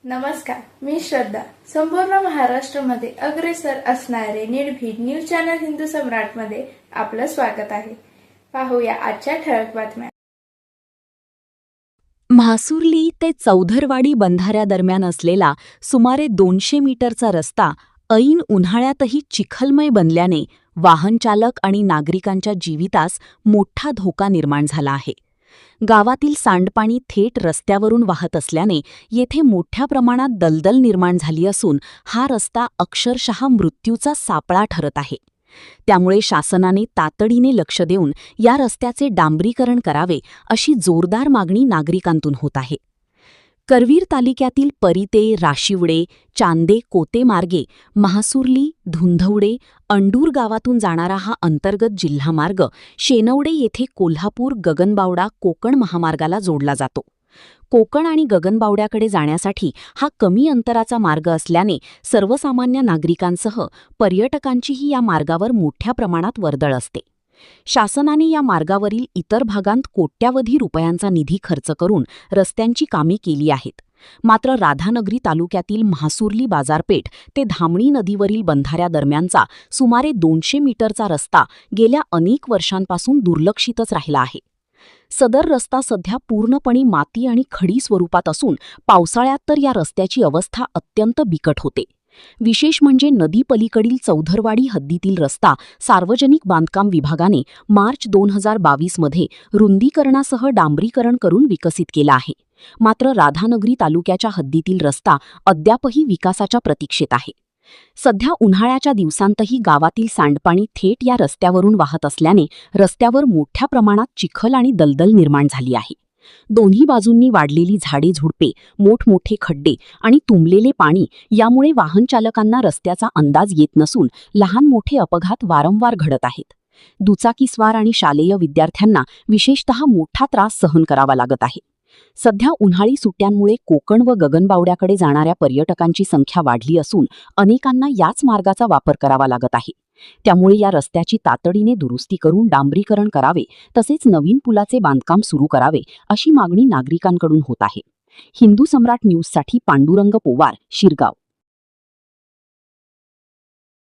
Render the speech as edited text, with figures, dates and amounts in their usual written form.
नमस्कार, मी श्रद्धा. संपूर्ण महाराष्ट्रामध्ये अग्रेसर असणारे निर्भीड न्यूज चॅनल हिंदू सम्राटमध्ये आपलं स्वागत आहे. पाहूया आजच्या ठळक बातम्या. म्हासुर्ली ते चौधरवाडी बंधाऱ्यादरम्यान असलेला सुमारे 200 मीटरचा रस्ता ऐन उन्हाळ्यातही चिखलमय बनल्याने वाहनचालक आणि नागरिकांच्या जीवितास मोठा धोका निर्माण झाला आहे. गावातील सांडपाणी थेट रस्त्यावरून वाहत असल्याने येथे मोठ्या प्रमाणात दलदल निर्माण झाली असून हा रस्ता अक्षरशः मृत्यूचा सापळा ठरत आहे. त्यामुळे शासनाने तातडीने लक्ष देऊन या रस्त्याचे डांबरीकरण करावे अशी जोरदार मागणी नागरिकांतून होत आहे. करवीर तालुक्यातील परिते, राशिवडे, चांदे, कोते मार्गे म्हासुर्ली, धुंधवडे, अंडूर गावातून जाणारा हा अंतर्गत जिल्हा मार्ग शेनवडे येथे कोल्हापूर, गगनबावडा, कोकण महामार्गाला जोडला जातो. कोकण आणि गगनबावड्याकडे जाण्यासाठी हा कमी अंतराचा मार्ग असल्याने सर्वसामान्य नागरिकांसह पर्यटकांचीही या मार्गावर मोठ्या प्रमाणात वर्दळ असते. शासनाने या मार्गावरील इतर भागांत कोट्यावधी रुपयांचा निधी खर्च करून रस्त्यांची कामे केली आहेत. मात्र राधानगरी तालुक्यातील म्हासुर्ली बाजारपेठ ते धामणी नदीवरील बंधाऱ्यादरम्यानचा सुमारे 200 मीटरचा रस्ता गेल्या अनेक वर्षांपासून दुर्लक्षितच राहिला आहे. सदर रस्ता सध्या पूर्णपणे माती आणि खडी स्वरूपात असून पावसाळ्यात तर या रस्त्याची अवस्था अत्यंत बिकट होते. विशेष म्हणजे नदीपलीकडील चौधरवाडी हद्दीतील रस्ता सार्वजनिक बांधकाम विभागाने मार्च 2022 मध्ये रुंदीकरणासह डांबरीकरण करून विकसित केला आहे. मात्र राधानगरी तालुक्याच्या हद्दीतील रस्ता अद्यापही विकासाच्या प्रतीक्षेत आहे. सध्या उन्हाळ्याच्या दिवसांतही गावातील सांडपाणी थेट या रस्त्यावरून वाहत असल्याने रस्त्यावर मोठ्या प्रमाणात चिखल आणि दलदल निर्माण झाली आहे. दोन्ही बाजूंनी वाढलेली झाडे झुडपे, मोठमोठे खड्डे आणि तुंबलेले पाणी यामुळे वाहनचालकांना रस्त्याचा अंदाज येत नसून लहान मोठे अपघात वारंवार घडत आहेत. दुचाकीस्वार आणि शालेय विद्यार्थ्यांना विशेषतः मोठा त्रास सहन करावा लागत आहे. सध्या उन्हाळी सुट्ट्यांमुळे कोकण व गगनबावड्याकडे जाणाऱ्या पर्यटकांची संख्या वाढली असून अनेकांना याच मार्गाचा वापर करावा लागत आहे. त्यामुळे या रस्त्याची तातडीने दुरुस्ती करून डांबरीकरण करावे तसेच नवीन पुलाचे बांधकाम सुरू करावे अशी मागणी नागरिकांकडून होत आहे. हिंदू सम्राट न्यूजसाठी पांडुरंग पोवार, शिरगाव.